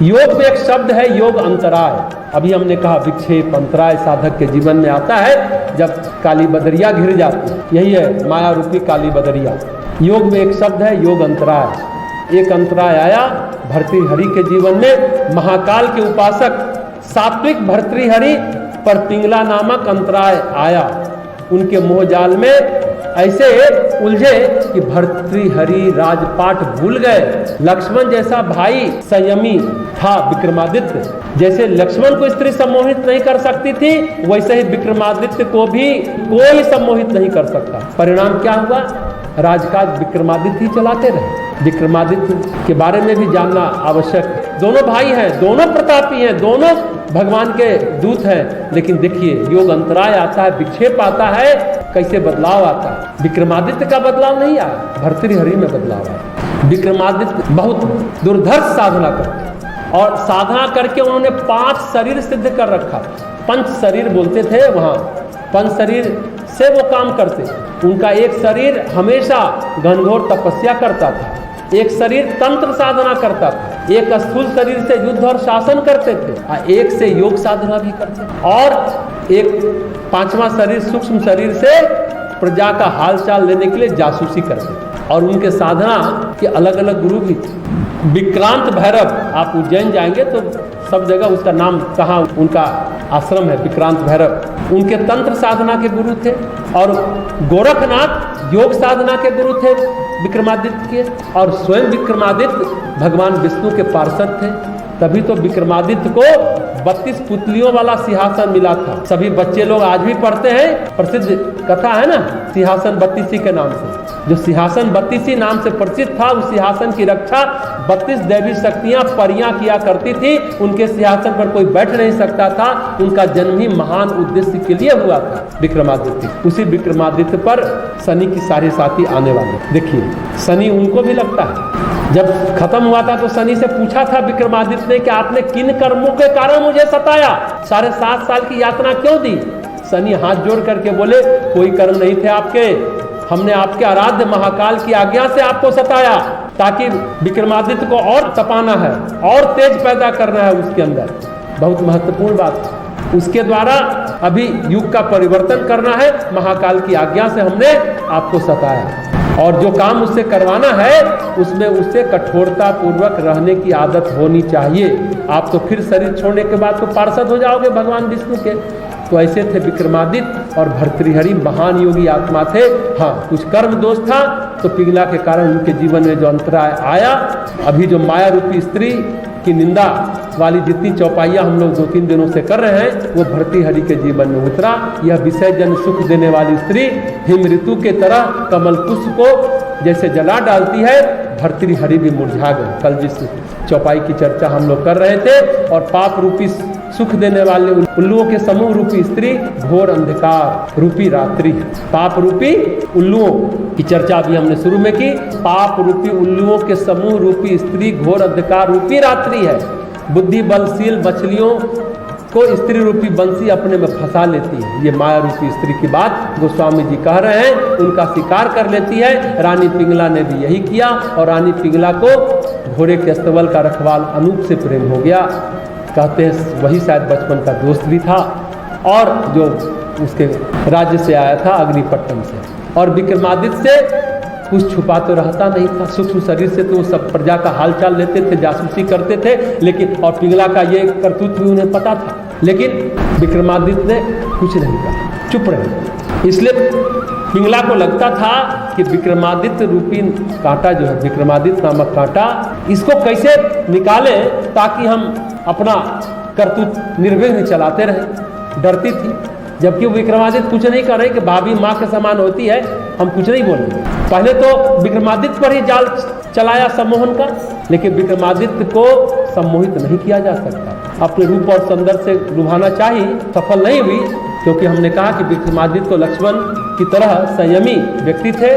योग में एक शब्द है योग अंतराय। अभी हमने कहा विक्षेप अंतराय साधक के जीवन में आता है जब काली बदरिया घिर जाती है, यही है माया रूपी काली बदरिया। योग में एक शब्द है योग अंतराय। एक अंतराय आया भर्तृहरि के जीवन में, महाकाल के उपासक सात्विक भर्तृहरि पर पिंगला नामक अंतराय आया। उनके मोहजाल में ऐसे उलझे कि भर्तृहरि राजपाट भूल गए। लक्ष्मण जैसा भाई संयमी था विक्रमादित्य, जैसे लक्ष्मण को स्त्री सम्मोहित नहीं कर सकती थी, वैसे ही विक्रमादित्य को भी कोई सम्मोहित नहीं कर सकता। परिणाम क्या हुआ? राजकाज विक्रमादित्य ही चलाते रहे। विक्रमादित्य के बारे में भी जानना आवश्यक है। दोनों भाई हैं, दोनों प्रतापी हैं, दोनों भगवान के दूत हैं, लेकिन देखिए योग अंतराय आता है, विक्षेप आता है, कैसे बदलाव आता है। विक्रमादित्य का बदलाव नहीं आया, भर्तृहरि में बदलाव आया। विक्रमादित्य बहुत दुर्धर्ष साधना करते और साधना करके उन्होंने 5 शरीर सिद्ध कर रखा। पंच शरीर बोलते थे वहाँ, पंच शरीर से वो काम करते। उनका एक शरीर हमेशा घनघोर तपस्या करता था, एक शरीर तंत्र साधना करता था, एक स्थूल शरीर से युद्ध और शासन करते थे, एक से योग साधना भी करते थे, और एक 5वां शरीर सूक्ष्म शरीर से प्रजा का हालचाल लेने के लिए जासूसी करते थे। और उनके साधना के अलग अलग गुरु भी थे। विक्रांत भैरव, आप उज्जैन जाएंगे तो सब जगह उसका नाम, कहाँ उनका आश्रम है विक्रांत भैरव, उनके तंत्र साधना के गुरु थे। और गोरखनाथ योग साधना के गुरु थे विक्रमादित्य के, और स्वयं विक्रमादित्य भगवान विष्णु के पार्षद थे। तभी तो विक्रमादित्य को 32 पुतलियों वाला सिंहासन मिला था। सभी बच्चे लोग आज भी पढ़ते हैं, प्रसिद्ध कथा है ना सिंहासन 32 के नाम से। जो सिंहासन 32 नाम से प्रसिद्ध था, उस सिंहासन की रक्षा 32 दैवी शक्तियां परियां किया करती थी। उनके सिंहासन पर कोई बैठ नहीं सकता था। उनका जन्म ही महान उद्देश्य के लिए हुआ था, विक्रमादित्य। उसी विक्रमादित्य पर शनि की साढ़े साथी आने वाले। देखिए शनि उनको भी लगता है। जब खत्म हुआ था तो शनि से पूछा था विक्रमादित्य ने कि आपने किन कर्मों के कारण मुझे सताया, 7.5 साल की यातना क्यों दी? शनि हाथ जोड़ करके बोले कोई कर्म नहीं थे आपके, हमने आपके आराध्य महाकाल की आज्ञा से आपको सताया, ताकि विक्रमादित्य को और तपाना है और तेज पैदा करना है उसके अंदर। बहुत महत्वपूर्ण बात। उसके द्वारा अभी युग का परिवर्तन करना है, महाकाल की आज्ञा से हमने आपको सताया। और जो काम उससे करवाना है उसमें उससे कठोरता पूर्वक रहने की आदत होनी चाहिए। आप तो फिर शरीर छोड़ने के बाद तो पार्षद हो जाओगे भगवान विष्णु के। तो ऐसे थे विक्रमादित्य और भर्तृहरि, महान योगी आत्मा थे। हाँ, कुछ कर्म दोष था तो पिंगला के कारण उनके जीवन में जो अंतराय आया, अभी जो माया रूपी स्त्री की निंदा वाली जितनी चौपाइयाँ हम लोग 2-3 दिनों से कर रहे हैं, वो भर्तृहरि के जीवन में उतरा। यह विषय जन सुख देने वाली स्त्री हिम ऋतु के तरह कमल पुष्प को जैसे जला डालती है, भर्तृहरि भी मुरझा गए। कल जिस चौपाई की चर्चा हम लोग कर रहे थे, और पाप रूपी सुख देने वाले उल्लुओं के समूह रूपी स्त्री घोर अंधकार रूपी रात्रि है। पाप रूपी उल्लुओं की चर्चा अभी हमने शुरू में की। पाप रूपी उल्लुओं के समूह रूपी स्त्री घोर अंधकार रूपी रात्रि है। बुद्धि बलशील मछलियों को स्त्री रूपी बंसी अपने में फंसा लेती है। ये माया रूपी स्त्री की बात गोस्वामी जी कह रहे हैं, उनका शिकार कर लेती है। रानी पिंगला ने भी यही किया, और रानी पिंगला को घोड़े के अस्तबल का रखवाल अनूप से प्रेम हो गया। कहते हैं वही शायद बचपन का दोस्त भी था, और जो उसके राज्य से आया था अग्निपट्टन से। और विक्रमादित्य से कुछ छुपा तो रहता नहीं था। सूक्ष्म शरीर से तो सब प्रजा का हालचाल लेते थे, जासूसी करते थे, लेकिन और पिंगला का ये करतूत भी उन्हें पता था। लेकिन विक्रमादित्य ने कुछ नहीं कहा, चुप रहे। इसलिए पिंगला को लगता था कि विक्रमादित्य रूपी कांटा जो है, विक्रमादित्य नामक कांटा, इसको कैसे निकालें ताकि हम अपना करतूत निर्विघ्न चलाते रहे। डरती थी, जबकि विक्रमादित्य कुछ नहीं कर रहे कि भाभी माँ के समान होती है, हम कुछ नहीं बोलेंगे। पहले तो विक्रमादित्य पर ही जाल चलाया सम्मोहन का, लेकिन विक्रमादित्य को सम्मोहित नहीं किया जा सकता। अपने रूप और सौंदर्य से लुभाना चाहिए, सफल नहीं हुई, क्योंकि हमने कहा कि विक्रमादित्य तो लक्ष्मण की तरह संयमी व्यक्ति थे।